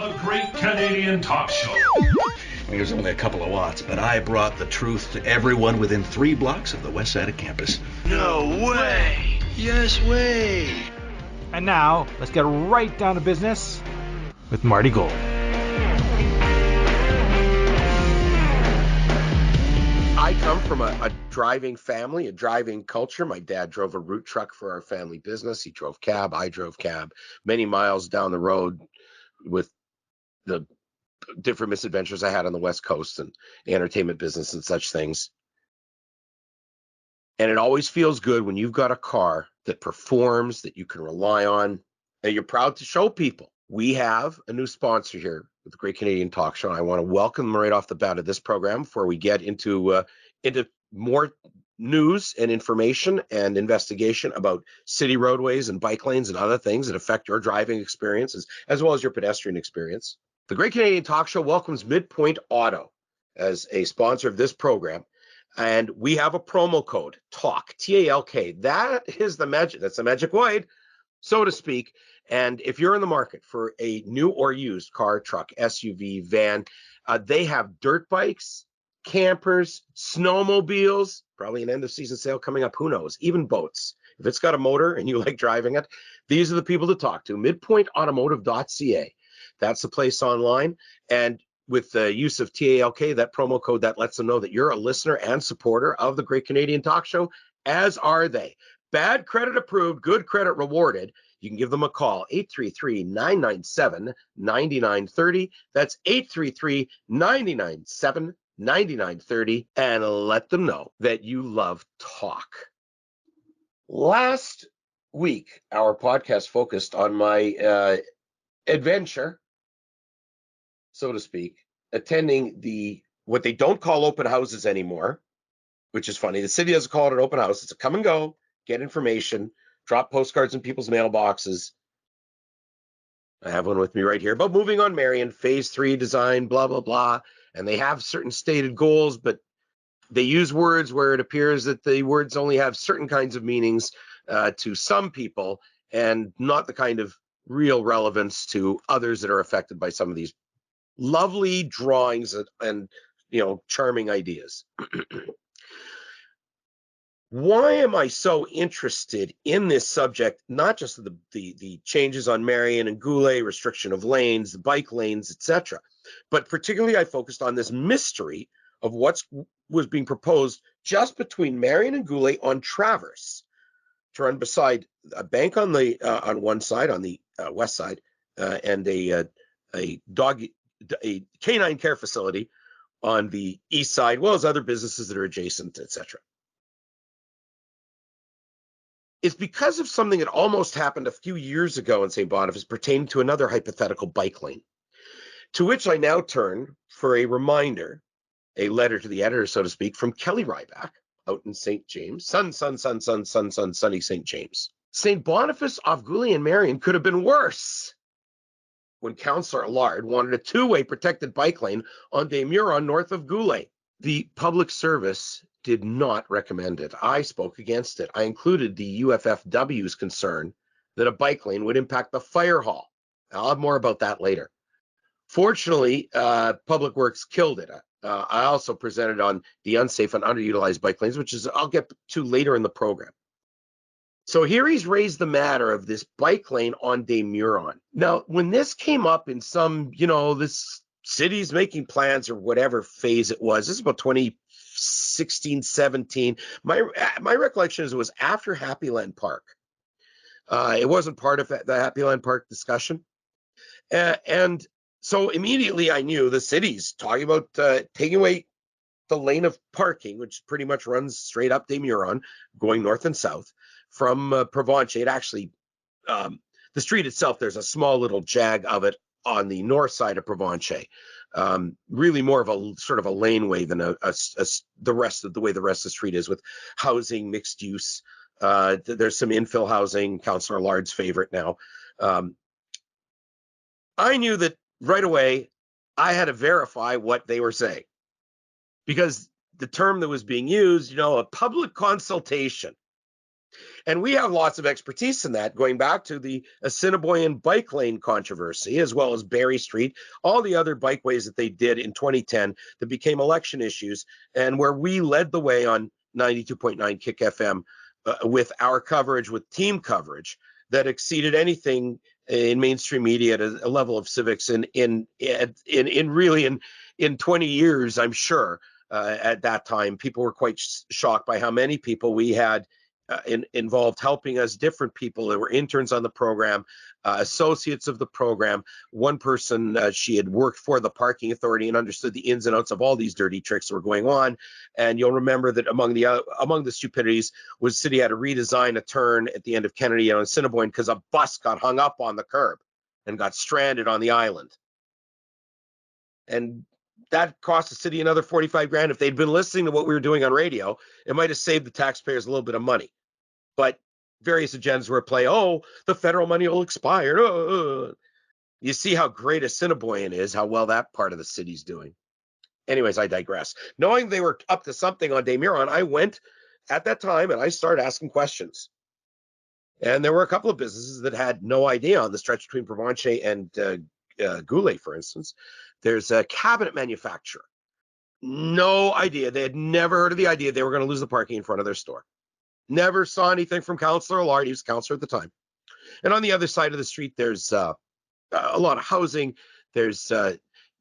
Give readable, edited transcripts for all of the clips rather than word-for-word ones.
The Great Canadian Talk Show. There's only a couple of watts, but I brought the truth to everyone within 3 blocks of the west side of campus. No way! Yes way! And now, let's get right down to business with Marty Gold. I come from a driving family, a driving culture. My dad drove a route truck for our family business. He drove cab. I drove cab many miles down the road with the different misadventures I had on the West Coast and the entertainment business and such things. And it always feels good when you've got a car that performs, that you can rely on, and you're proud to show people. We have a new sponsor here with the Great Canadian Talk Show. And I want to welcome them right off the bat of this program before we get into more news and information and investigation about city roadways and bike lanes and other things that affect your driving experiences as well as your pedestrian experience. The Great Canadian Talk Show welcomes Midpoint Auto as a sponsor of this program. And we have a promo code, TALK, T-A-L-K. That is the magic. That's the magic word, so to speak. And if you're in the market for a new or used car, truck, SUV, van, they have dirt bikes, campers, snowmobiles, probably an end of season sale coming up. Who knows? Even boats. If it's got a motor and you like driving it, these are the people to talk to. MidpointAutomotive.ca. That's the place online. And with the use of TALK, that promo code, that lets them know that you're a listener and supporter of the Great Canadian Talk Show, as are they. Bad credit approved, good credit rewarded. You can give them a call, 833-997-9930. That's 833-997-9930, and let them know that you love talk. Last week, our podcast focused on my adventure, so to speak, attending what they don't call open houses anymore, which is funny. The city doesn't call it an open house. It's a come and go, get information, drop postcards in people's mailboxes. I have one with me right here. But moving on, Marion, phase 3 design, blah, blah, blah. And they have certain stated goals, but they use words where it appears that the words only have certain kinds of meanings to some people and not the kind of real relevance to others that are affected by some of these lovely drawings and charming ideas. Why am I so interested in this subject? Not just the changes on Marion and Goulet, restriction of lanes, the bike lanes, etc., but particularly I focused on this mystery of what was being proposed just between Marion and Goulet on Traverse, to run beside a bank on one side, on the west side, and a canine care facility on the east side, well as other businesses that are adjacent, etc. It's because of something that almost happened a few years ago in St. Boniface pertaining to another hypothetical bike lane, to which I now turn for a reminder, a letter to the editor, so to speak, from Kelly Ryback out in St. James, sunny St. James. St. Boniface off Goulet and Marion could have been worse when Councillor Allard wanted a 2-way protected bike lane on des Meurons north of Goulet. The public service did not recommend it. I spoke against it. I included the UFFW's concern that a bike lane would impact the fire hall. I'll have more about that later. Fortunately, Public Works killed it. I also presented on the unsafe and underutilized bike lanes, which is I'll get to later in the program. So here he's raised the matter of this bike lane on des Meurons. Now, when this came up in some, this city's making plans or whatever phase it was, this is about 2016, 17. My recollection is it was after Happyland Park. It wasn't part of the Happyland Park discussion. And so immediately I knew the city's talking about taking away the lane of parking, which pretty much runs straight up des Meurons, going north and south from Provence. It actually, the street itself, there's a small little jag of it on the north side of Provence. Really more of a sort of a laneway than the rest of the way the rest of the street is, with housing, mixed use. There's some infill housing, Councillor Allard's favorite now. I knew that right away I had to verify what they were saying, because the term that was being used, a public consultation. And we have lots of expertise in that, going back to the Assiniboine bike lane controversy, as well as Barry Street, all the other bikeways that they did in 2010 that became election issues, and where we led the way on 92.9 Kick FM with our coverage, with team coverage that exceeded anything in mainstream media at a level of civics in 20 years, I'm sure. At that time, people were quite shocked by how many people we had involved helping us, different people that were interns on the program, associates of the program. One person, she had worked for the parking authority and understood the ins and outs of all these dirty tricks that were going on. And you'll remember that among the stupidities was the city had to redesign a turn at the end of Kennedy and Assiniboine because a bus got hung up on the curb and got stranded on the island. And that cost the city another 45 grand. If they'd been listening to what we were doing on radio, it might have saved the taxpayers a little bit of money. But various agendas were at play. Oh, the federal money will expire. You see how great Assiniboine is, how well that part of the city's doing. Anyways, I digress. Knowing they were up to something on Des Meurons, I went at that time and I started asking questions. And there were a couple of businesses that had no idea on the stretch between Provencher and Goulet, for instance. There's a cabinet manufacturer. No idea. They had never heard of the idea they were going to lose the parking in front of their store. Never saw anything from Councillor Allard. He was councillor at the time. And on the other side of the street, there's a lot of housing. There's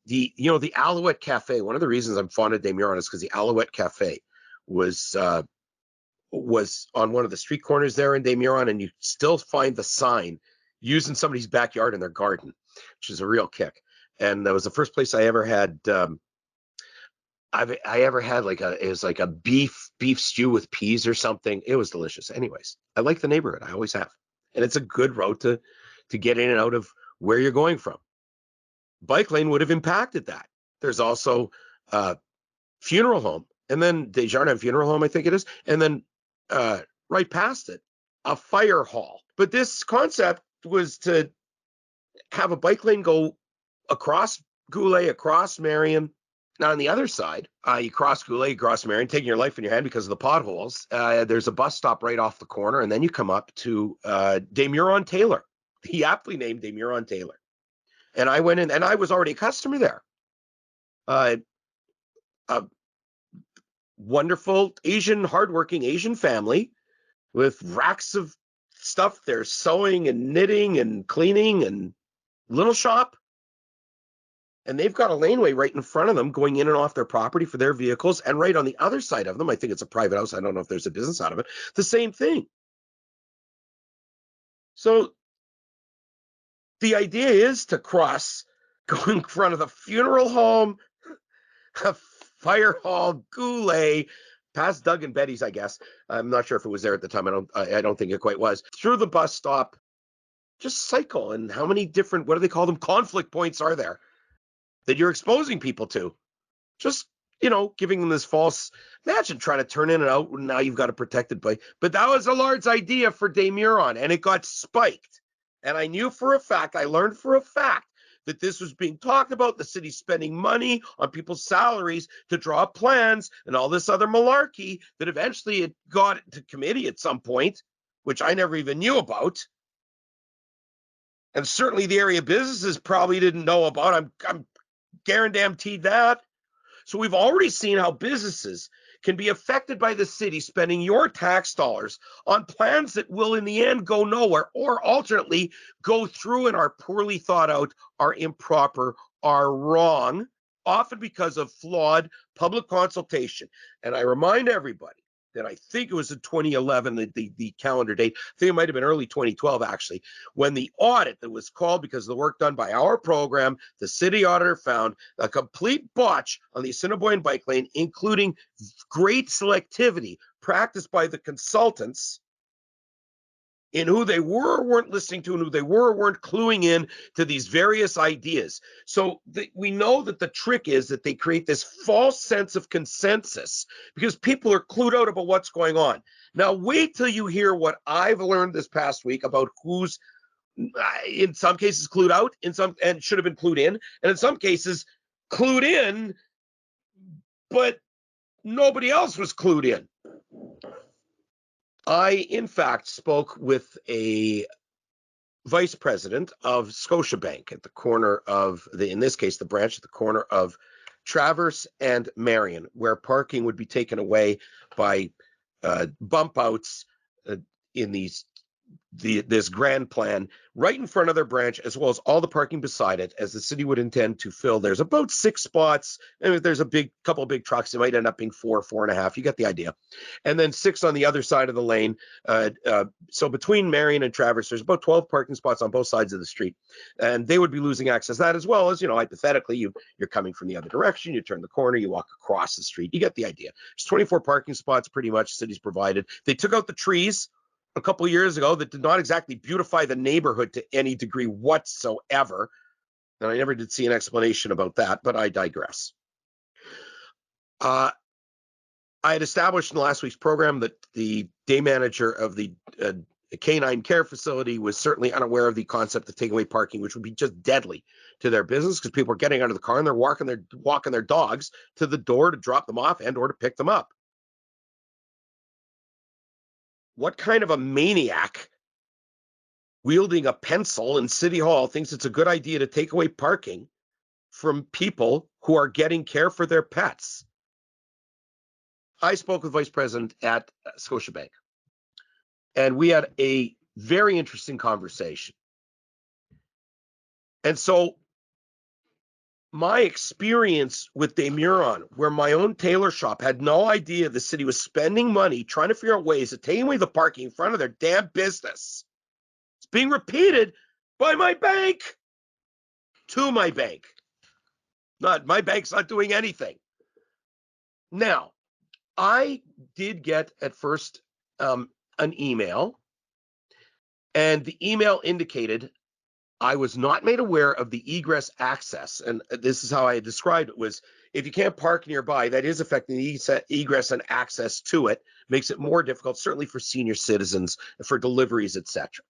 the Alouette Cafe. One of the reasons I'm fond of Des Meurons is because the Alouette Cafe was on one of the street corners there in Des Meurons, and you still find the sign using somebody's backyard in their garden, which is a real kick. And that was the first place I ever had. I ever had it was like a beef stew with peas or something. It was delicious. Anyways, I like the neighborhood. I always have. And it's a good road to get in and out of where you're going from. Bike lane would have impacted that. There's also funeral home, and then Desjardins Funeral Home, I think it is. And then right past it, a fire hall. But this concept was to have a bike lane go across Goulet, across Marion. Now, on the other side, you cross Goulet, you cross Marion, taking your life in your hand because of the potholes. There's a bus stop right off the corner, and then you come up to Des Meurons Taylor, the aptly named Des Meurons Taylor. And I went in, and I was already a customer there. A wonderful hardworking Asian family with racks of stuff. They're sewing and knitting and cleaning and little shop. And they've got a laneway right in front of them going in and off their property for their vehicles. And right on the other side of them, I think it's a private house. I don't know if there's a business out of it. The same thing. So the idea is to cross, go in front of the funeral home, a fire hall, Goulet, past Doug and Betty's, I guess. I'm not sure if it was there at the time. I don't think it quite was. Through the bus stop, just cycle. And how many different, what do they call them? Conflict points are there that you're exposing people to? Just, giving them this false, imagine trying to turn in and out, and now you've got a protected bike. But that was Allard's idea for Des Meurons, and it got spiked. And I learned for a fact that this was being talked about, the city spending money on people's salaries to draw up plans and all this other malarkey that eventually it got to committee at some point, which I never even knew about. And certainly the area businesses probably didn't know about. I'm guaranteed that. So we've already seen how businesses can be affected by the city spending your tax dollars on plans that will in the end go nowhere, or alternately go through and are poorly thought out, are improper, are wrong, often because of flawed public consultation. And I remind everybody that I think it was in 2011, the calendar date, I think it might have been early 2012 actually, when the audit that was called because of the work done by our program, the city auditor found a complete botch on the Assiniboine bike lane, including great selectivity practiced by the consultants in who they were or weren't listening to and who they were or weren't cluing in to these various ideas. So we know that the trick is that they create this false sense of consensus because people are clued out about what's going on. Now, wait till you hear what I've learned this past week about who's, in some cases, clued out, and should have been clued in, and in some cases, clued in, but nobody else was clued in. I, in fact, spoke with a vice president of Scotiabank at the corner of in this case, the branch at the corner of Traverse and Marion, where parking would be taken away by bump outs in this grand plan right in front of their branch, as well as all the parking beside it, as the city would intend to fill. There's about 6 spots, and if there's a couple of big trucks, it might end up being 4.5. You get the idea. And then 6 on the other side of the lane. So between Marion and Traverse, there's about 12 parking spots on both sides of the street, and they would be losing access to that, as well as, hypothetically, you're coming from the other direction, you turn the corner, you walk across the street. You get the idea. There's 24 parking spots, pretty much, the city's provided. They took out the trees a couple of years ago that did not exactly beautify the neighborhood to any degree whatsoever. And I never did see an explanation about that, but I digress. I had established in last week's program that the day manager of the canine care facility was certainly unaware of the concept of takeaway parking, which would be just deadly to their business, because people are getting out of the car and they're walking their dogs to the door to drop them off and or to pick them up. What kind of a maniac wielding a pencil in City Hall thinks it's a good idea to take away parking from people who are getting care for their pets? I spoke with Vice President at Scotiabank, and we had a very interesting conversation. And so my experience with Des Meurons, where my own tailor shop had no idea the city was spending money trying to figure out ways of taking away the parking in front of their damn business, it's being repeated by my bank to my bank. My bank's not doing anything. Now, I did get at first an email, and the email indicated I was not made aware of the egress access. And this is how I described it: was if you can't park nearby, that is affecting the egress and access to it, makes it more difficult, certainly for senior citizens, for deliveries, etc.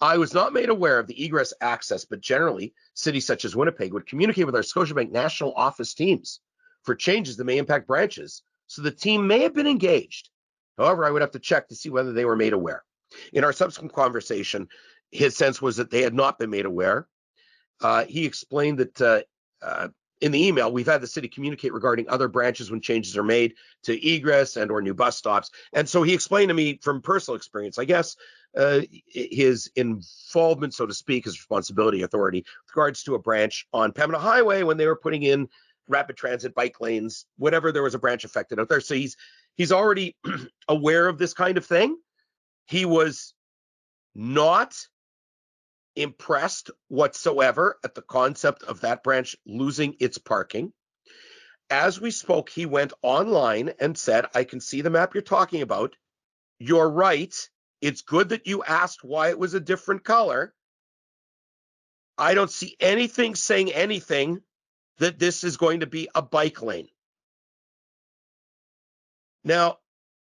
I was not made aware of the egress access, but generally, cities such as Winnipeg would communicate with our Scotiabank national office teams for changes that may impact branches, so the team may have been engaged. However, I would have to check to see whether they were made aware. In our subsequent conversation, his sense was that they had not been made aware. He explained that in the email, we've had the city communicate regarding other branches when changes are made to egress and or new bus stops. And so he explained to me from personal experience, I guess, his involvement, so to speak, his responsibility, authority, with regards to a branch on Pembina Highway when they were putting in rapid transit bike lanes, whatever, there was a branch affected out there. So he's already aware of this kind of thing. He was not impressed whatsoever at the concept of that branch losing its parking. As we spoke, he went online and said, I can see the map you're talking about. You're right. It's good that you asked why it was a different color. I don't see anything saying anything that this is going to be a bike lane. Now,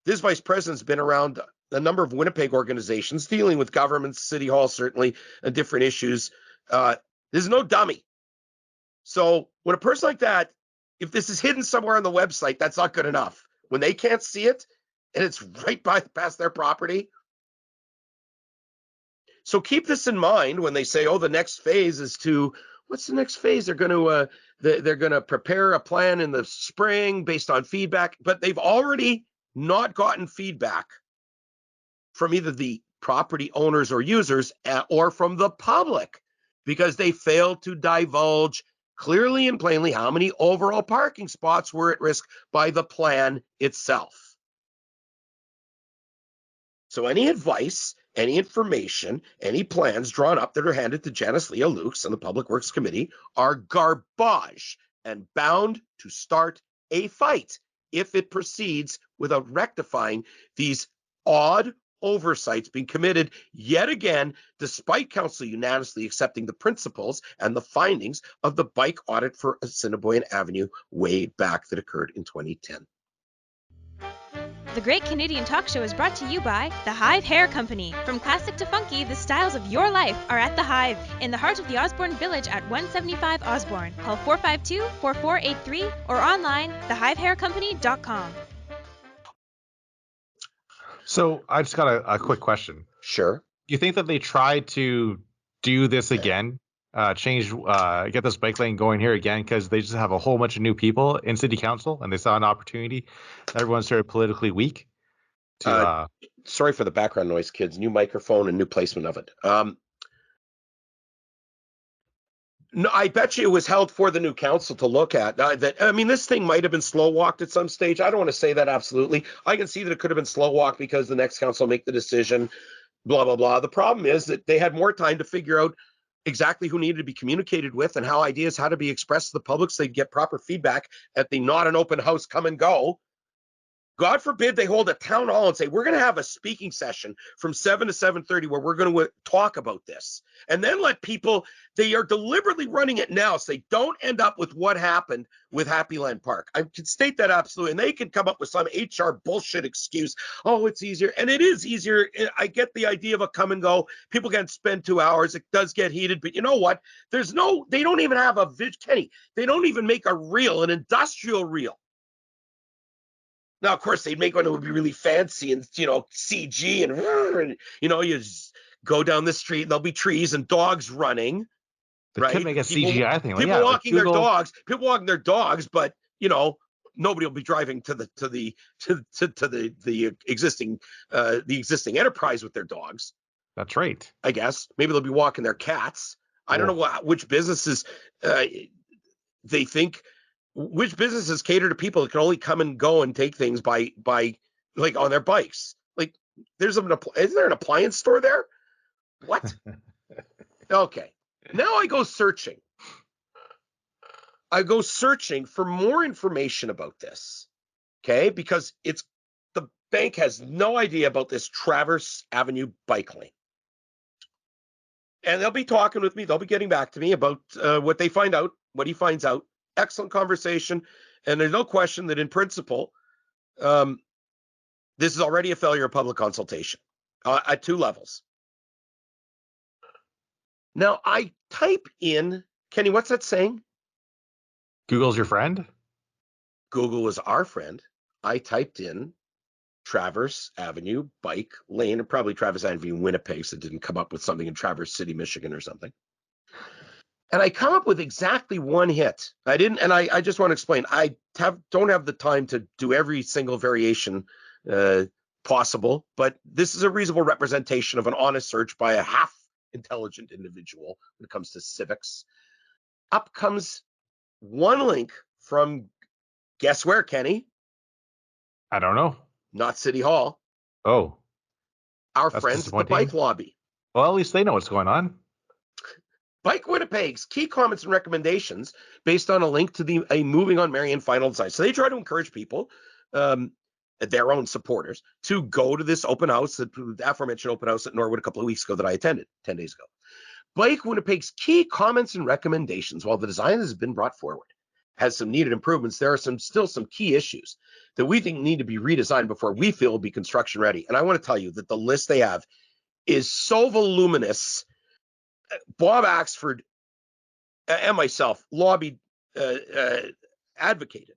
this vice president's been around a number of Winnipeg organizations dealing with governments, City Hall, certainly, and different issues. This is no dummy. So when a person like that, if this is hidden somewhere on the website, that's not good enough. When they can't see it and it's right past their property. So keep this in mind when they say, oh, the next phase is to, what's the next phase? They're going to prepare a plan in the spring based on feedback, but they've already not gotten feedback from either the property owners or users or from the public, because they failed to divulge clearly and plainly how many overall parking spots were at risk by the plan itself. So any advice, any information, any plans drawn up that are handed to Janice Leah Lukes and the Public Works Committee are garbage and bound to start a fight if it proceeds without rectifying these odd oversights being committed yet again, despite council unanimously accepting the principles and the findings of the bike audit for Assiniboine Avenue way back that occurred in 2010. The Great Canadian Talk Show is brought to you by The Hive Hair Company. From classic to funky, the styles of your life are at The Hive, in the heart of the Osborne Village at 175 Osborne. Call 452-4483 or online, thehivehaircompany.com. So I just got a quick question. Sure. Do you think that they tried to do this again, get this bike lane going here again, because they just have a whole bunch of new people in city council and they saw an opportunity? Everyone's sort of politically weak. Sorry for the background noise, kids. New microphone and new placement of it. No, I bet you it was held for the new council to look at. This thing might have been slow walked at some stage. I don't want to say that absolutely. I can see that it could have been slow walked because the next council will make the decision, blah, blah, blah. The problem is that they had more time to figure out exactly who needed to be communicated with and how ideas had to be expressed to the public so they'd get proper feedback at the not an open house come and go. God forbid they hold a town hall and say, we're going to have a speaking session from 7 to 7:30 where we're going to talk about this. And then let people, they are deliberately running it now so they don't end up with what happened with Happyland Park. I can state that absolutely. And they can come up with some HR bullshit excuse. Oh, it's easier. And it is easier. I get the idea of a come and go. People can spend 2 hours. It does get heated. But you know what? They don't even have Kenny, they don't even make a reel, an industrial reel. Now, of course, they'd make one that would be really fancy and, CG and you just go down the street and there'll be trees and dogs running. They right? could make a CGI thing. People walking their dogs, but, nobody will be driving to the existing enterprise with their dogs. That's right. I guess maybe they'll be walking their cats. I don't know which businesses they think. Which businesses cater to people that can only come and go and take things by like on their bikes? Like, isn't there an appliance store there? What? Okay. Now I go searching. For more information about this. Okay, because the bank has no idea about this Traverse Avenue bike lane. And they'll be talking with me. They'll be getting back to me about what they find out, what he finds out. Excellent conversation, and there's no question that in principle, this is already a failure of public consultation at 2 levels. Now, I type in, Kenny, what's that saying? Google's your friend? Google is our friend. I typed in Traverse Avenue bike lane, and probably Traverse Avenue Winnipeg, so it didn't come up with something in Traverse City, Michigan or something. And I come up with exactly one hit. I just want to explain. I don't have the time to do every single variation possible, but this is a reasonable representation of an honest search by a half intelligent individual when it comes to civics. Up comes one link from, guess where, Kenny? I don't know. Not City Hall. Oh. Our friends at the bike lobby. Well, at least they know what's going on. Bike Winnipeg's key comments and recommendations based on a link to a Moving on Marion final design. So they try to encourage people, their own supporters, to go to this open house, the aforementioned open house at Norwood a couple of weeks ago that I attended 10 days ago. Bike Winnipeg's key comments and recommendations, while the design has been brought forward, has some needed improvements, there are still some key issues that we think need to be redesigned before we feel will be construction ready. And I want to tell you that the list they have is so voluminous. Bob Axford and myself lobbied, advocated,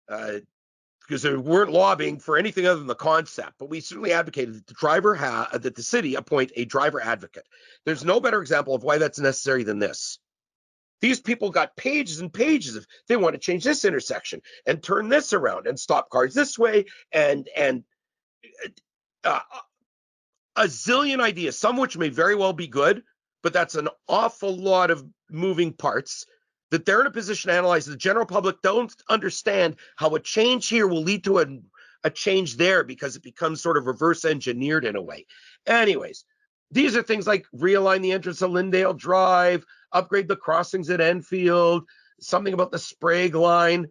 because they weren't lobbying for anything other than the concept, but we certainly advocated that that the city appoint a driver advocate. There's no better example of why that's necessary than this. These people got pages and pages of, they want to change this intersection and turn this around and stop cars this way and a zillion ideas, some which may very well be good, but that's an awful lot of moving parts that they're in a position to analyze. The general public don't understand how a change here will lead to a change there because it becomes sort of reverse engineered in a way. Anyways, these are things like realign the entrance of Lyndale Drive, upgrade the crossings at Enfield, something about the Sprague line.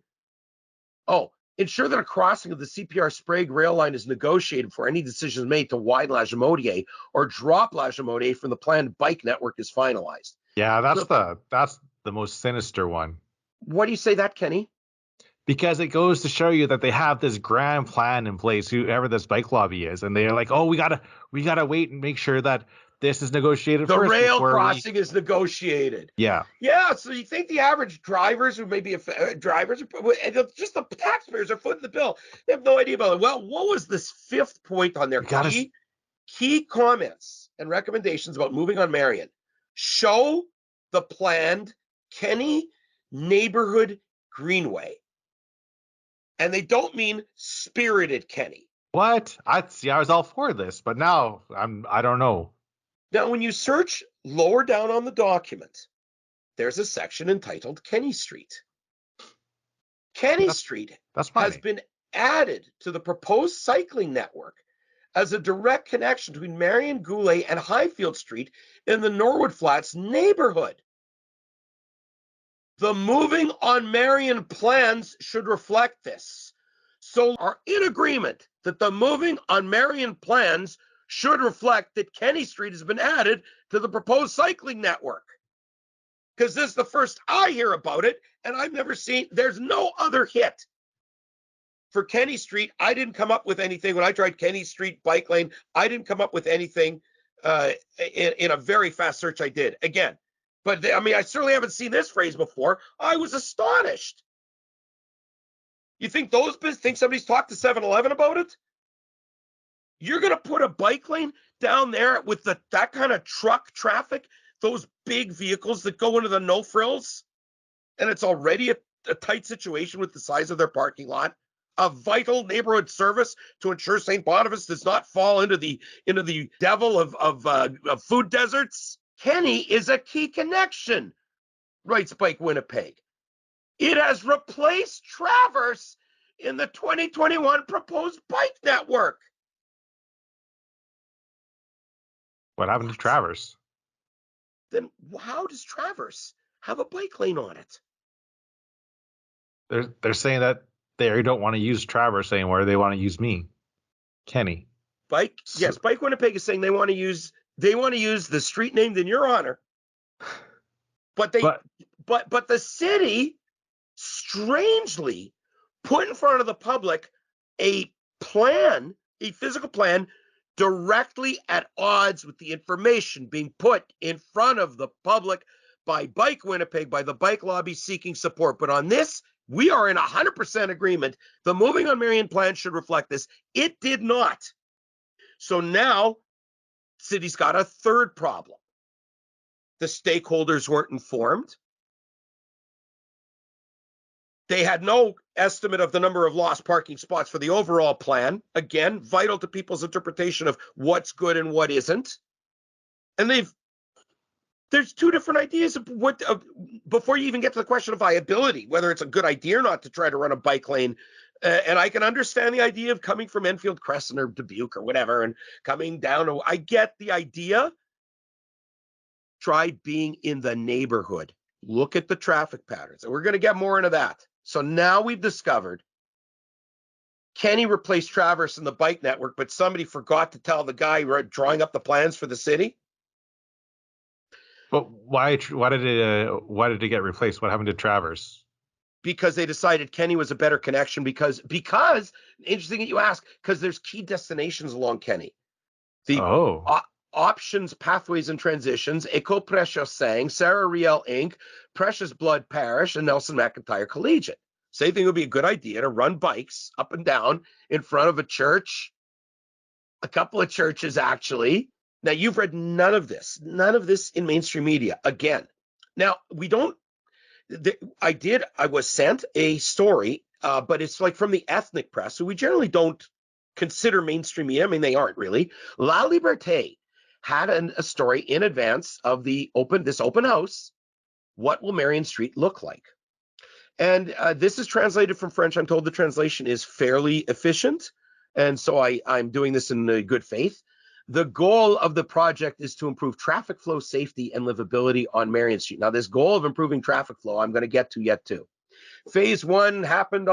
Oh, ensure that a crossing of the CPR Sprague rail line is negotiated before any decision is made to widen La Jamodier or drop La Jamodier from the planned bike network is finalized. Yeah, that's the most sinister one. Why do you say that, Kenny? Because it goes to show you that they have this grand plan in place, whoever this bike lobby is, and they're like, oh, we gotta wait and make sure that this is negotiated The first. rail before crossing is negotiated. Yeah. Yeah, so you think the average drivers who maybe drivers, just the taxpayers are footing the bill. They have no idea about it. Well, what was this fifth point on their key comments and recommendations about moving on Marion? Show the planned Kenny neighborhood greenway. And they don't mean spirited Kenny. What? I was all for this, but now I don't know. Now, when you search lower down on the document, there's a section entitled Kenny Street. Kenny Street has been added to the proposed cycling network as a direct connection between Marion, Goulet, and Highfield Street in the Norwood Flats neighborhood. The moving on Marion plans should reflect this. So are in agreement that the moving on Marion plans should reflect that Kenny Street has been added to the proposed cycling network. Because this is the first I hear about it, and I've never seen, there's no other hit for Kenny Street. I didn't come up with anything. When I tried Kenny Street bike lane, I didn't come up with anything in a very fast search I did. Again, but I certainly haven't seen this phrase before. I was astonished. You think somebody's talked to 7-Eleven about it? You're going to put a bike lane down there with that kind of truck traffic, those big vehicles that go into the no frills, and it's already a tight situation with the size of their parking lot, a vital neighborhood service to ensure St. Boniface does not fall into the devil of food deserts. Kenny is a key connection, writes Bike Winnipeg. It has replaced Traverse in the 2021 proposed bike network. What happened to Traverse? Then how does Traverse have a bike lane on it? They're saying that they don't want to use Traverse anymore. They want to use me, Kenny. Bike Winnipeg is saying they want to use the street named in your honor. But the city strangely put in front of the public a physical plan directly at odds with the information being put in front of the public by Bike Winnipeg, by the bike lobby seeking support. But on this, we are in 100% agreement. The moving on Marion plan should reflect this. It did not. So now, city's got a third problem. The stakeholders weren't informed. They had no estimate of the number of lost parking spots for the overall plan. Again, vital to people's interpretation of what's good and what isn't. And there's two different ideas of before you even get to the question of viability, whether it's a good idea or not to try to run a bike lane. And I can understand the idea of coming from Enfield Crescent or Dubuque or whatever and coming down. I get the idea. Try being in the neighborhood. Look at the traffic patterns. And we're going to get more into that. So now we've discovered Kenny replaced Traverse in the bike network, but somebody forgot to tell the guy drawing up the plans for the city. But why did it get replaced? What happened to Traverse? Because they decided Kenny was a better connection because interesting that you ask, because there's key destinations along Kenny. Options, Pathways and Transitions, Eco Precious Sang, Sarah Riel Inc., Precious Blood Parish, and Nelson McIntyre Collegiate. So they think it would be a good idea to run bikes up and down in front of a church, a couple of churches actually. Now, you've read none of this in mainstream media. Again, now I was sent a story, but it's like from the ethnic press, who we generally don't consider mainstream media. I mean, they aren't really. La Liberté had a story in advance of this open house. What will Marion Street look like? And this is translated from French. I'm told the translation is fairly efficient. And so I'm doing this in good faith. The goal of the project is to improve traffic flow, safety, and livability on Marion Street. Now, this goal of improving traffic flow, I'm going to get to yet too. Phase 1 happened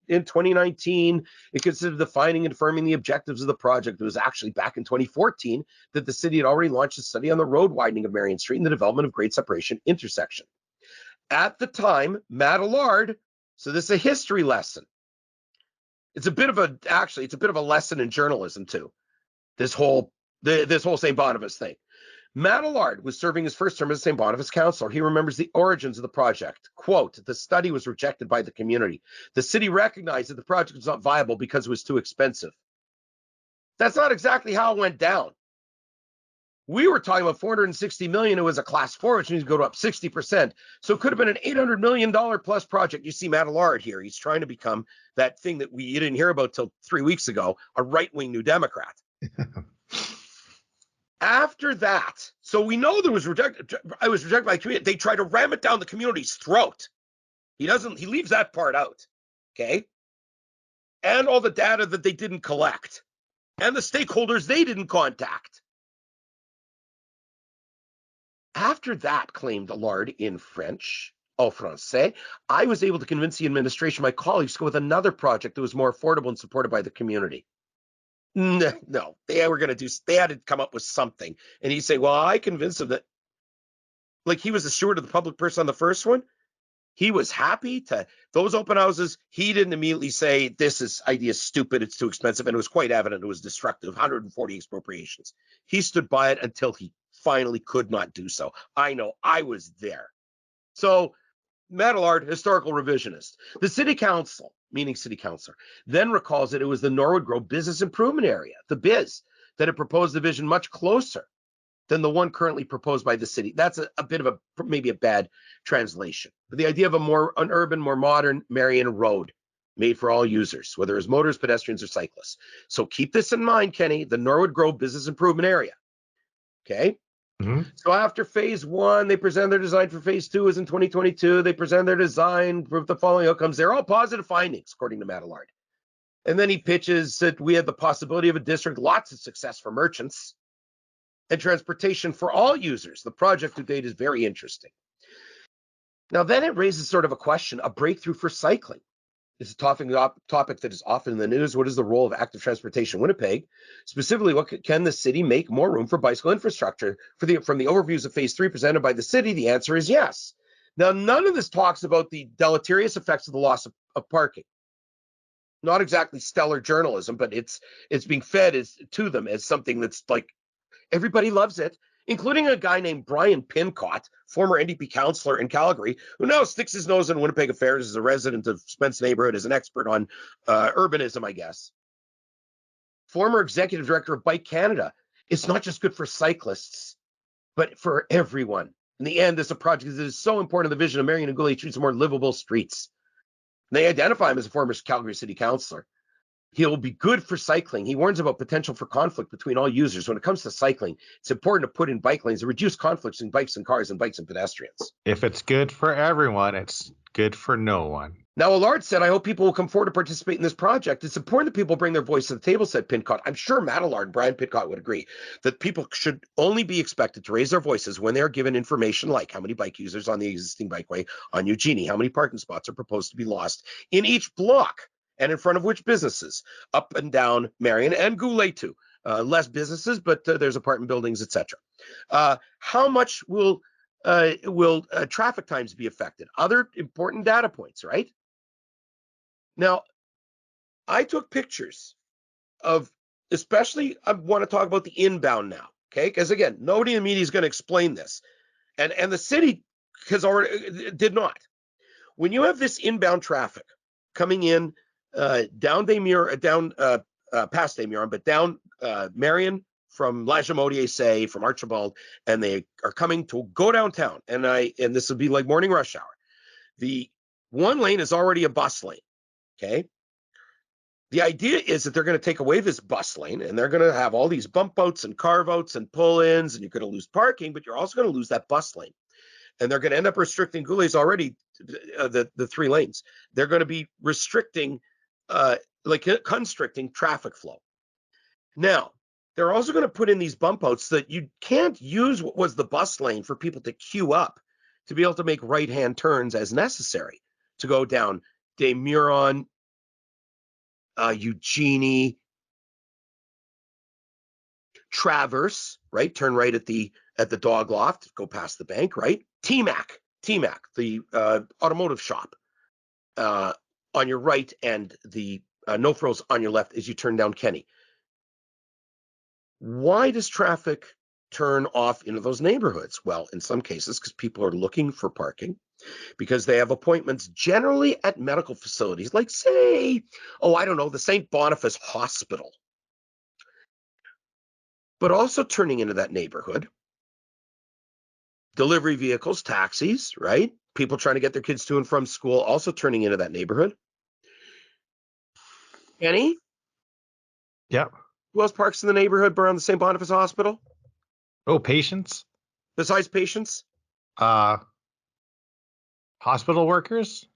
in 2019. It considered defining and affirming the objectives of the project. It was actually back in 2014 that the city had already launched a study on the road widening of Marion Street and the development of grade separation intersection. At the time, Matt Allard, so this is a history lesson. It's a bit of a lesson in journalism too. This whole St. Boniface thing. Matt Allard was serving his first term as a St. Boniface councillor. He remembers the origins of the project. Quote, the study was rejected by the community. The city recognized that the project was not viable because it was too expensive. That's not exactly how it went down. We were talking about $460 million. It was a class 4, which means go to up 60%. So it could have been an $800 million plus project. You see Matt Allard here. He's trying to become that thing that you didn't hear about till 3 weeks ago, a right-wing New Democrat. After that, so we know there was rejected. I was rejected by the community. They try to ram it down the community's throat. He leaves that part out. Okay. And all the data that they didn't collect and the stakeholders they didn't contact. After that, claimed Allard in French, au français, I was able to convince the administration, my colleagues, to go with another project that was more affordable and supported by the community. No, they had to come up with something. And he'd say, well, I convinced him that, like he was the steward of the public purse on the first one. He was happy to those open houses. He didn't immediately say, this idea is stupid, it's too expensive. And it was quite evident it was destructive, 140 expropriations. He stood by it until he finally could not do so. I know, I was there. So Matt Allard, historical revisionist. The city council, meaning city councilor, then recalls that it was the Norwood Grove Business Improvement Area, the BIZ, that had proposed the vision much closer than the one currently proposed by the city. That's a bit of maybe a bad translation. But the idea of an urban, more modern Marion road made for all users, whether it's motors, pedestrians, or cyclists. So keep this in mind, Kenny, the Norwood Grove Business Improvement Area. Okay? Mm-hmm. So after phase 1, they present their design for phase 2 is in 2022. They present their design with the following outcomes. They're all positive findings, according to Matt Allard. And then he pitches that we have the possibility of a district, lots of success for merchants, and transportation for all users. The project to date is very interesting. Now, then it raises sort of a question, a breakthrough for cycling. It's a topic that is often in the news. What is the role of active transportation in Winnipeg? Specifically, can the city make more room for bicycle infrastructure? From the overviews of phase 3 presented by the city, the answer is yes. Now, none of this talks about the deleterious effects of the loss of parking. Not exactly stellar journalism, but it's being fed to them as something that's like, everybody loves it, including a guy named Brian Pincott, former NDP councillor in Calgary, who now sticks his nose in Winnipeg affairs as a resident of Spence neighborhood, as an expert on urbanism, I guess. Former executive director of Bike Canada. It's not just good for cyclists, but for everyone. In the end, this is a project that is so important to the vision of Marion and Goulet Streets more livable streets. And they identify him as a former Calgary city councillor. He'll be good for cycling. He warns about potential for conflict between all users. When it comes to cycling, it's important to put in bike lanes to reduce conflicts in bikes and cars and bikes and pedestrians. If it's good for everyone, it's good for no one. Now, Allard said, I hope people will come forward to participate in this project. It's important that people bring their voice to the table, said Pincott. I'm sure Matt Allard and Brian Pincott would agree that people should only be expected to raise their voices when they are given information like how many bike users on the existing bikeway on Eugenie, how many parking spots are proposed to be lost in each block, and in front of which businesses, up and down Marion and Goulet too. Less businesses, but there's apartment buildings, etc. How much will traffic times be affected? Other important data points, right? Now, I took pictures of, especially I want to talk about the inbound now, okay? Because again, nobody in the media is going to explain this. And the city has already did not. When you have this inbound traffic coming in, down past Des Meurons, but down Marion from La Jamodier, say from Archibald, and they are coming to go downtown. And this would be like morning rush hour. The one lane is already a bus lane. Okay. The idea is that they're going to take away this bus lane and they're going to have all these bump outs and carve outs and pull ins, and you're going to lose parking, but you're also going to lose that bus lane. And they're going to end up restricting, Goulet's already the 3 lanes. They're going to be restricting, constricting traffic flow. Now, they're also going to put in these bump outs that you can't use what was the bus lane for people to queue up to be able to make right-hand turns as necessary to go down Des Meurons, Eugenie, Traverse, right? Turn right at the dog loft, go past the bank, right? TMAC, the automotive shop on your right, and the No Frills on your left as you turn down Kenny. Why does traffic turn off into those neighborhoods? Well, in some cases, because people are looking for parking, because they have appointments generally at medical facilities, like, say, the St. Boniface Hospital. But also turning into that neighborhood, delivery vehicles, taxis, right? People trying to get their kids to and from school, also turning into that neighborhood. Kenny? Yep. Who else parks in the neighborhood around the St. Boniface Hospital? Oh, patients? Besides patients? Hospital workers?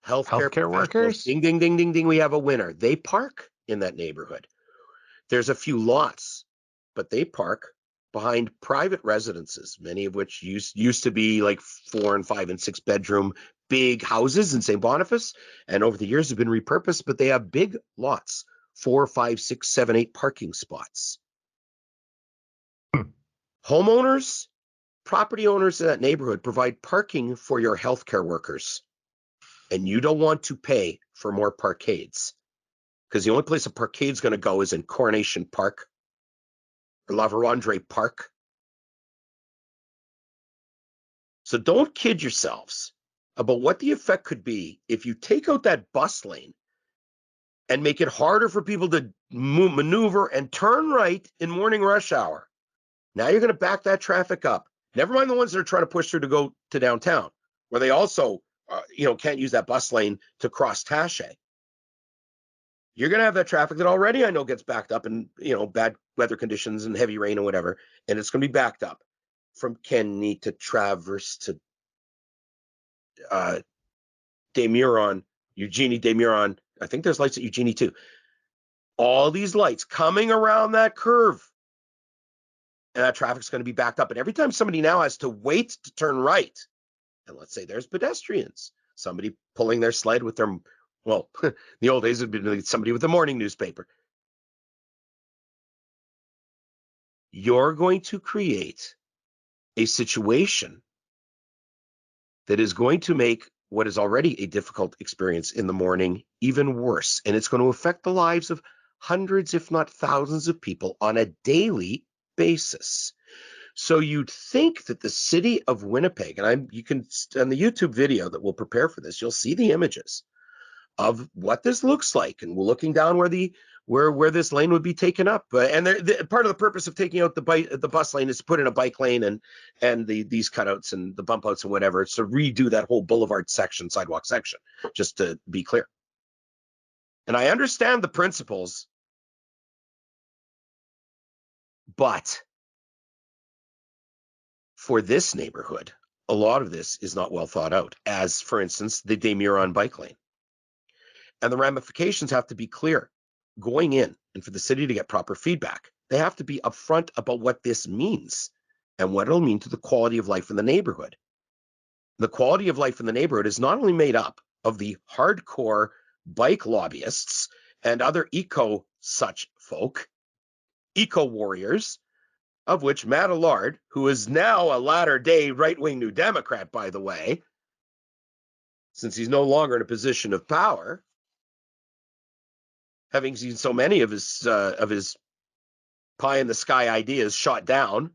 Healthcare workers? Ding, ding, ding, ding, ding. We have a winner. They park in that neighborhood. There's a few lots, but they park behind private residences, many of which used to be like 4 and 5 and 6 bedroom big houses in St. Boniface, and over the years have been repurposed, but they have big lots, 4, 5, 6, 7, 8 parking spots. Homeowners, property owners in that neighborhood provide parking for your healthcare workers, and you don't want to pay for more parkades, because the only place a parkade is going to go is in Coronation Park or La Vérendrye Park. So don't kid yourselves about what the effect could be if you take out that bus lane and make it harder for people to maneuver and turn right in morning rush hour. Now you're going to back that traffic up. Never mind the ones that are trying to push through to go to downtown, where they also, can't use that bus lane to cross Taché. You're going to have that traffic that already I know gets backed up in, bad weather conditions and heavy rain or whatever, and it's going to be backed up from Kenny to Traverse to Des Meurons, Eugenie, Des Meurons. I think there's lights at Eugenie too. All these lights coming around that curve, and that traffic's going to be backed up. And every time somebody now has to wait to turn right, and let's say there's pedestrians, somebody pulling their sled with their, the old days it would be somebody with a morning newspaper. You're going to create a situation that is going to make what is already a difficult experience in the morning even worse. And it's going to affect the lives of hundreds, if not thousands of people on a daily basis. So you'd think that the city of Winnipeg, and you can, on the YouTube video that we'll prepare for this, you'll see the images of what this looks like, and we're looking down where this lane would be taken up. And part of the purpose of taking out the bus lane is to put in a bike lane and these cutouts and the bump outs and whatever. It's to redo that whole boulevard section, sidewalk section, just to be clear. And I understand the principles, but for this neighborhood, a lot of this is not well thought out, as, for instance, the Des Meurons bike lane. And the ramifications have to be clear going in, and for the city to get proper feedback, they have to be upfront about what this means and what it'll mean to the quality of life in the neighborhood. The quality of life in the neighborhood is not only made up of the hardcore bike lobbyists and other such folk, eco warriors, of which Matt Allard, who is now a latter-day right-wing New Democrat, by the way, since he's no longer in a position of power, having seen so many of his pie-in-the-sky ideas shot down.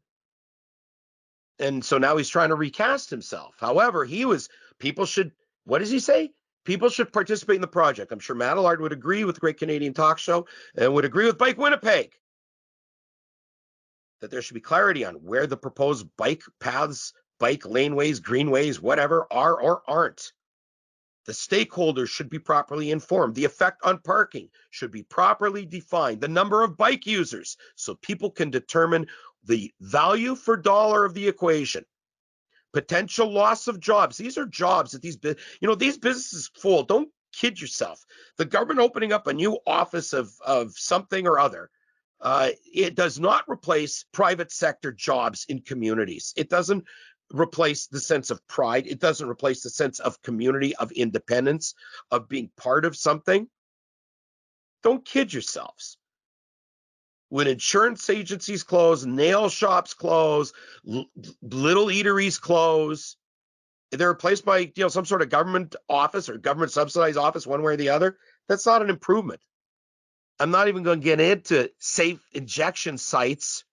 And so now he's trying to recast himself. However, what does he say? People should participate in the project. I'm sure Matt Allard would agree with the Great Canadian Talk Show and would agree with Bike Winnipeg that there should be clarity on where the proposed bike paths, bike laneways, greenways, whatever, are or aren't. The stakeholders should be properly informed. The effect on parking should be properly defined. The number of bike users, so people can determine the value for dollar of the equation. Potential loss of jobs. These are jobs that these businesses fold. Don't kid yourself. The government opening up a new office of something or other, it does not replace private sector jobs in communities. It doesn't replace the sense of pride. It doesn't replace the sense of community, of independence, of being part of something. Don't kid yourselves. When insurance agencies close, nail shops close, little eateries close, they're replaced by some sort of government office or government subsidized office, one way or the other. That's not an improvement. I'm not even going to get into safe injection sites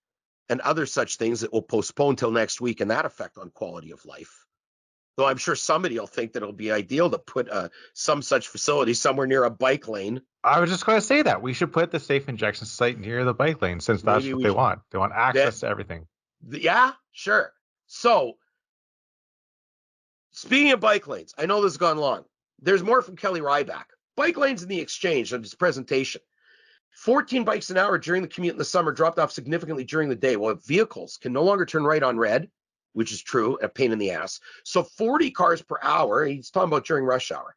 and other such things that will postpone till next week, and that effect on quality of life. Though I'm sure somebody will think that it'll be ideal to put some such facility somewhere near a bike lane. I was just going to say that we should put the safe injection site near the bike lane, since that's Maybe what we they should- want. They want access to everything. Yeah, sure. So, speaking of bike lanes, I know this has gone long. There's more from Kelly Ryback. Bike lanes in the exchange of his presentation. 14 bikes an hour during the commute in the summer dropped off significantly during the day. Well, vehicles can no longer turn right on red, which is true, a pain in the ass. So 40 cars per hour, he's talking about during rush hour,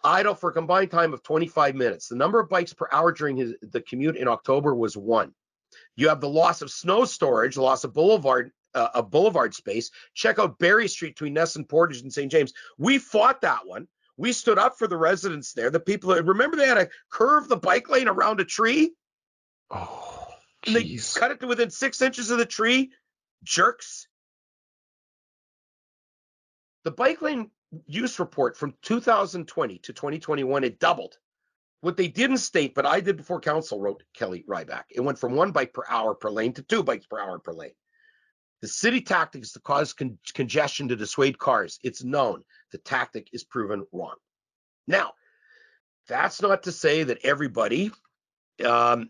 idle for a combined time of 25 minutes. The number of bikes per hour during the commute in October was 1. You have the loss of snow storage, the loss of boulevard space. Check out Berry Street between Ness and Portage and St. James. We fought that one. We stood up for the residents there. The people, remember they had to curve the bike lane around a tree? Oh, And they jeez. cut it to within 6 inches of the tree? Jerks. The bike lane use report from 2020 to 2021, it doubled. What they didn't state, but I did before council, wrote Kelly Ryback, it went from 1 bike per hour per lane to 2 bikes per hour per lane. The city tactic is to cause congestion to dissuade cars. It's known. The tactic is proven wrong. Now, that's not to say that everybody, God,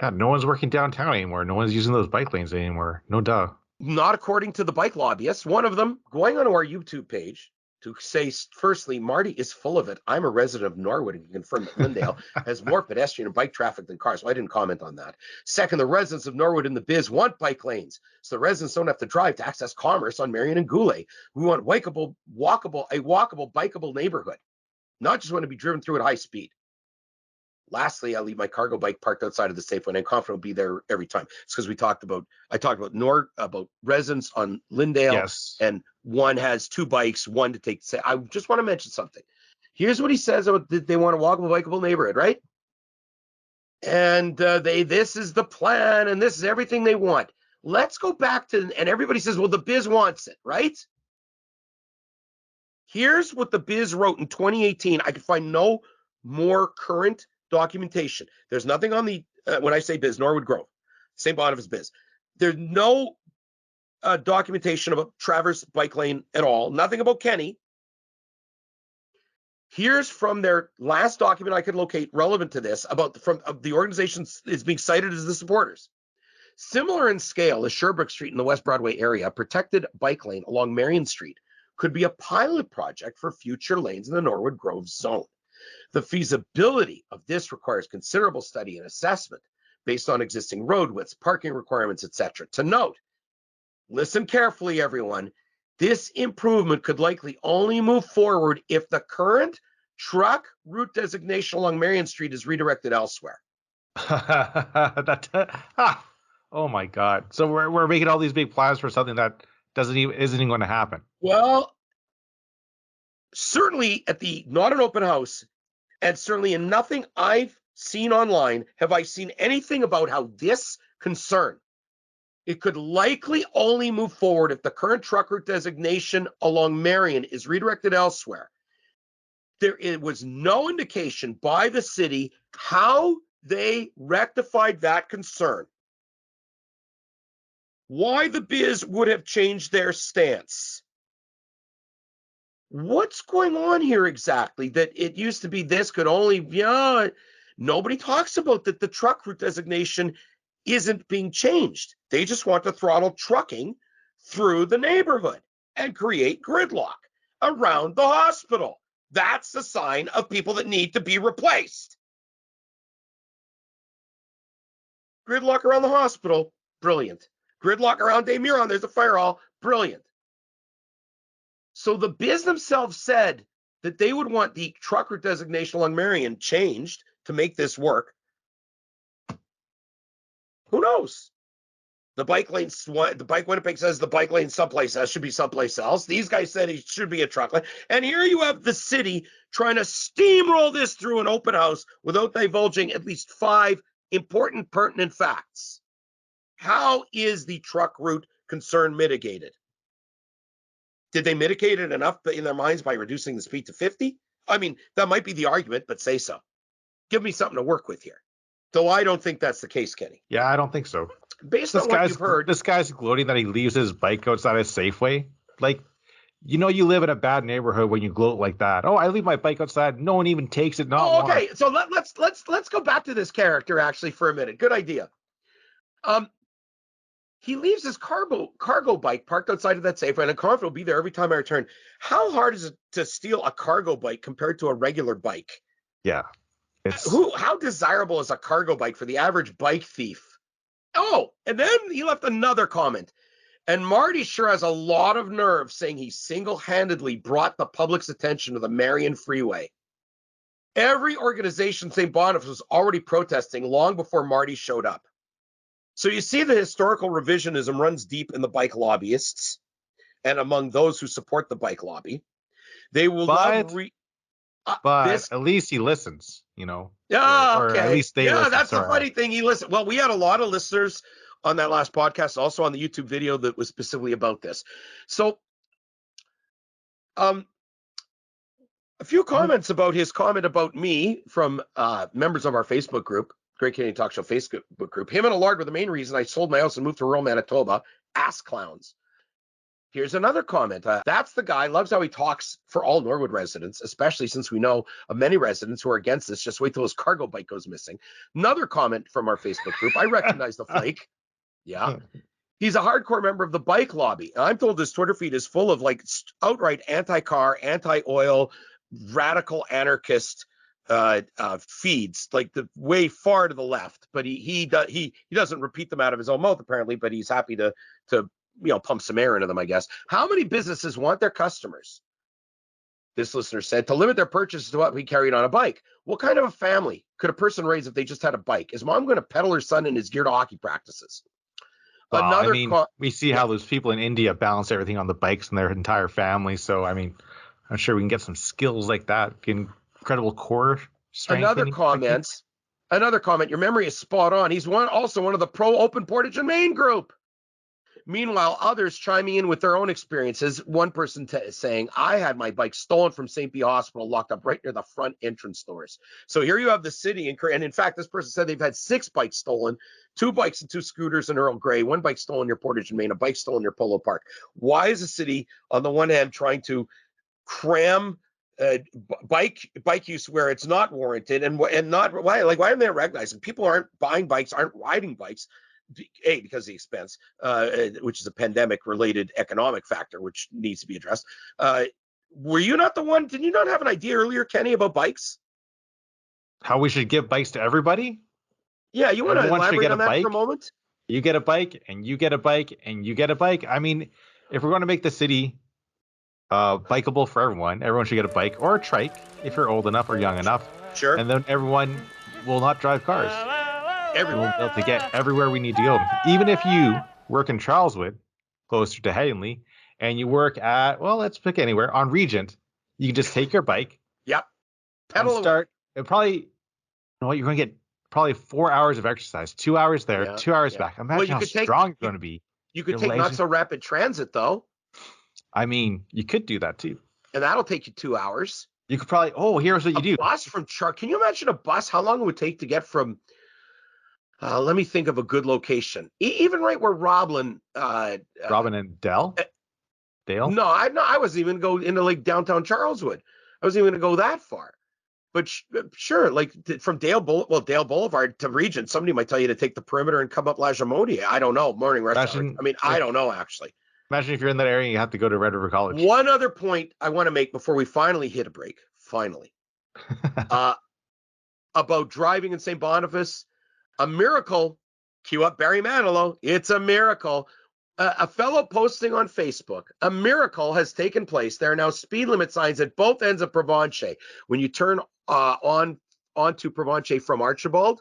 no one's working downtown anymore. No one's using those bike lanes anymore. No duh. not according to the bike lobbyists, one of them going onto our YouTube page to say, firstly, Marty is full of it. I'm a resident of Norwood and can confirm that Lyndale has more pedestrian and bike traffic than cars. Well, I didn't comment on that. Second, the residents of Norwood and the Biz want bike lanes, so the residents don't have to drive to access commerce on Marion and Goulet. We want a walkable, bikeable neighborhood, not just want to be driven through at high speed. Lastly, I leave my cargo bike parked outside of the safe when I'm confident I'll be there every time. It's because I talked about residents on Lyndale, Yes. and one has 2 bikes, one to take. I just want to mention something. Here's what he says about they want a walkable, bikeable neighborhood, right? And this is the plan, and this is everything they want. Let's go back to, and everybody says, well, the Biz wants it, right? Here's what the Biz wrote in 2018. I could find no more current documentation. There's nothing on the, when I say Biz, Norwood Grove, St. Boniface Biz. There's no documentation about Traverse Bike Lane at all. Nothing about Kenny. Here's from their last document I could locate relevant to this about the organization is being cited as the supporters. Similar in scale as Sherbrooke Street in the West Broadway area, protected bike lane along Marion Street could be a pilot project for future lanes in the Norwood Grove zone. The feasibility of this requires considerable study and assessment based on existing road widths, parking requirements, etc. To note, listen carefully, everyone, this improvement could likely only move forward if the current truck route designation along Marion Street is redirected elsewhere. Oh my God! So we're making all these big plans for something that isn't even going to happen. Well, certainly not an open house, and certainly in nothing I've seen online have I seen anything about how this concern, it could likely only move forward if the current truck route designation along Marion is redirected elsewhere. There was no indication by the city how they rectified that concern. Why the Biz would have changed their stance. What's going on here exactly? That it used to be this could only, nobody talks about that the truck route designation isn't being changed. They just want to throttle trucking through the neighborhood and create gridlock around the hospital. That's a sign of people that need to be replaced. Gridlock around the hospital, brilliant. Gridlock around Meurons, there's a fire hall, brilliant. So the Biz themselves said that they would want the truck route designation along Marion changed to make this work. Who knows? The bike Winnipeg says the bike lane someplace else should be someplace else. These guys said it should be a truck lane. And here you have the city trying to steamroll this through an open house without divulging at least 5 important, pertinent facts. How is the truck route concern mitigated? Did they mitigate it enough in their minds by reducing the speed to 50? I mean, that might be the argument, but say so. Give me something to work with here. Though I don't think that's the case, Kenny. Yeah, I don't think so. based on what you've heard, this guy's gloating that he leaves his bike outside a Safeway. Like, you live in a bad neighborhood when you gloat like that. Oh, I leave my bike outside. No one even takes it. okay. So let's go back to this character actually for a minute. Good idea. He leaves his cargo bike parked outside of that Safeway, and I'm confident will be there every time I return. How hard is it to steal a cargo bike compared to a regular bike? Yeah. How desirable is a cargo bike for the average bike thief? Oh, and then he left another comment. And Marty sure has a lot of nerve saying he single-handedly brought the public's attention to the Marion Freeway. Every organization St. Boniface was already protesting long before Marty showed up. So you see the historical revisionism runs deep in the bike lobbyists and among those who support the bike lobby. They will but at least he listens, Yeah, or okay. at least they listen. That's the funny thing. He listened. Well, we had a lot of listeners on that last podcast, also on the YouTube video that was specifically about this. So, a few comments about his comment about me from members of our Facebook group, Great Canadian Talk Show Facebook group. Him and Allard were the main reason I sold my house and moved to rural Manitoba. Ass clowns. Here's another comment. That's the guy. Loves how he talks for all Norwood residents, especially since we know of many residents who are against this. Just wait till his cargo bike goes missing. Another comment from our Facebook group. I recognize the flake. Yeah. He's a hardcore member of the bike lobby. And I'm told his Twitter feed is full of like outright anti-car, anti-oil, radical anarchist feeds, like the way far to the left. But he doesn't repeat them out of his own mouth apparently, but he's happy to pump some air into them, I guess. How many businesses want their customers, this listener said, to limit their purchases to what we carried on a bike? What kind of a family could a person raise if they just had a bike? Is mom going to pedal her son in his gear to hockey practices? Well, we see how those people in India balance everything on the bikes and their entire family. So, I'm sure we can get some skills like that. Incredible core strength. Another comment. Your memory is spot on. He's also one of the pro open portage and main group. Meanwhile, others chiming in with their own experiences. One person saying, I had my bike stolen from St. B Hospital, locked up right near the front entrance doors. So here you have the city. And in fact, this person said they've had 6 bikes stolen, 2 bikes and 2 scooters in Earl Grey, 1 bike stolen near Portage and Main, a bike stolen near Polo Park. Why is the city, on the one hand, trying to cram bike use where it's not warranted and not why aren't they recognizing people aren't buying bikes, aren't riding bikes? Because of the expense, which is a pandemic-related economic factor, which needs to be addressed. Were you not the one? Did you not have an idea earlier, Kenny, about bikes? How we should give bikes to everybody? Yeah, you want to elaborate on that for a moment? You get a bike, and you get a bike, and you get a bike. If we're going to make the city bikeable for everyone should get a bike or a trike if you're old enough or young enough. Sure. And then everyone will not drive cars. Everyone will be able to get everywhere we need to go. Even if you work in Charleswood, closer to Headingley, and you work at, let's pick anywhere, on Regent, you can just take your bike. Yep. Pedal and start. And you're going to get probably 4 hours of exercise, 2 hours there, 2 hours back. Imagine how strong you're going to be. You could take not so rapid transit, though. You could do that too. And that'll take you 2 hours. You could probably, here's what you do. Bus from Can you imagine a bus? How long it would take to get from, let me think of a good location. Even right where Robin and Dale? No, I wasn't even going to go into like downtown Charleswood. I wasn't even going to go that far. But sure, like from Dale Boulevard to Regent, somebody might tell you to take the perimeter and come up La Jamodia. I don't know. Morning rush hour. I don't know, actually. Imagine if you're in that area and you have to go to Red River College. One other point I want to make before we finally hit a break. About driving in St. Boniface. A miracle. Cue up Barry Manilow. It's a miracle. A fellow posting on Facebook, a miracle has taken place. There are now speed limit signs at both ends of Provencher. When you turn onto Provencher from Archibald,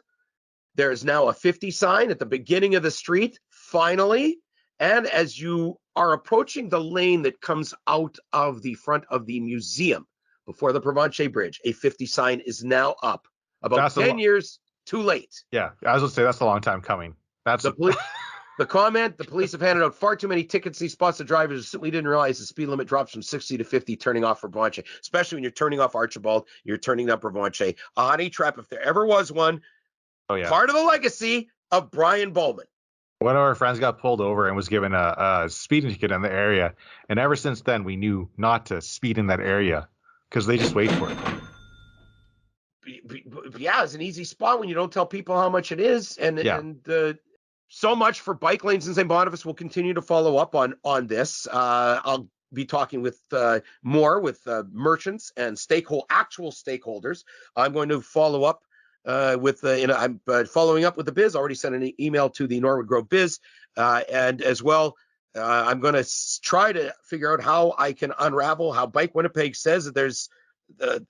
there is now a 50 sign at the beginning of the street, finally. And as you are approaching the lane that comes out of the front of the museum before the Provencher Bridge, a 50 sign is now up. About 10 years too late. Yeah, I was going to say that's a long time coming. That's the comment, the police have handed out far too many tickets to these spots to drivers who simply didn't realize the speed limit drops from 60 to 50 turning off for Provencher, especially when you're turning off Archibald, you're turning down Provencher. A honey trap, if there ever was one, part of the legacy of Brian Bowman. One of our friends got pulled over and was given a speeding ticket in the area. And ever since then, we knew not to speed in that area because they just wait for it. Yeah, it's an easy spot when you don't tell people how much it is. And so much for bike lanes in St. Boniface. We'll continue to follow up on this. I'll be talking with more with merchants and actual stakeholders. I'm going to follow up I'm following up with the Biz. Already sent an email to the Norwood Grove Biz, and as well, I'm going to try to figure out how I can unravel how Bike Winnipeg says that there's a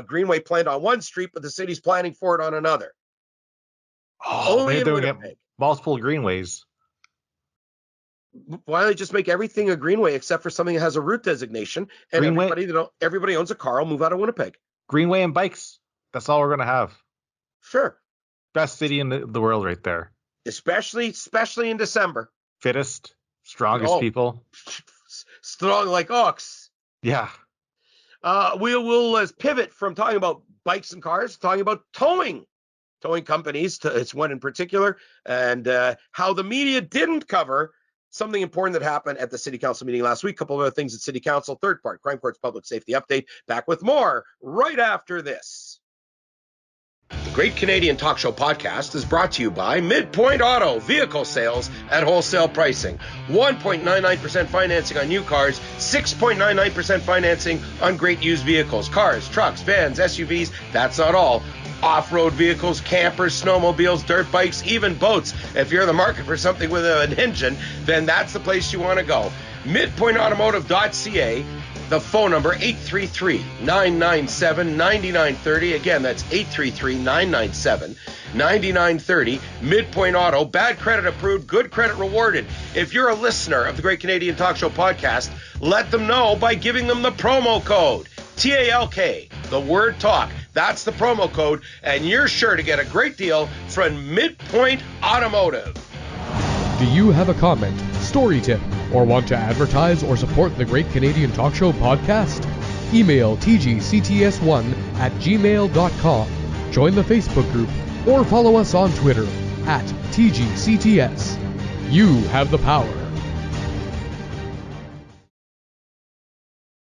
greenway planned on one street, but the city's planning for it on another. Only in Winnipeg. Multiple greenways. Why don't they just make everything a greenway except for something that has a route designation, and everybody owns a car will move out of Winnipeg. Greenway and bikes. That's all we're going to have. Sure. Best city in the world right there. Especially in December. Fittest, strongest people. Strong like ox. Yeah. We'll pivot from talking about bikes and cars to talking about towing companies. It's one in particular, and how the media didn't cover something important that happened at the City Council meeting last week. A couple of other things at City Council. Third part, Crime Court's public safety update. Back with more right after this. The Great Canadian Talk Show podcast is brought to you by Midpoint Auto, vehicle sales at wholesale pricing. 1.99% financing on new cars, 6.99% financing on great used vehicles, cars, trucks, vans, SUVs. That's not all. Off-road vehicles, campers, snowmobiles, dirt bikes, even boats. If you're in the market for something with an engine, then that's the place you want to go. MidpointAutomotive.ca. The phone number, 833-997-9930. Again, that's 833-997-9930. Midpoint Auto, bad credit approved, good credit rewarded. If you're a listener of the Great Canadian Talk Show podcast, let them know by giving them the promo code, TALK, the word talk. That's the promo code, and you're sure to get a great deal from Midpoint Automotive. Do you have a comment, story tip, or want to advertise or support the Great Canadian Talk Show podcast? Email tgcts1@gmail.com, join the Facebook group, or follow us on Twitter @TGCTS. You have the power.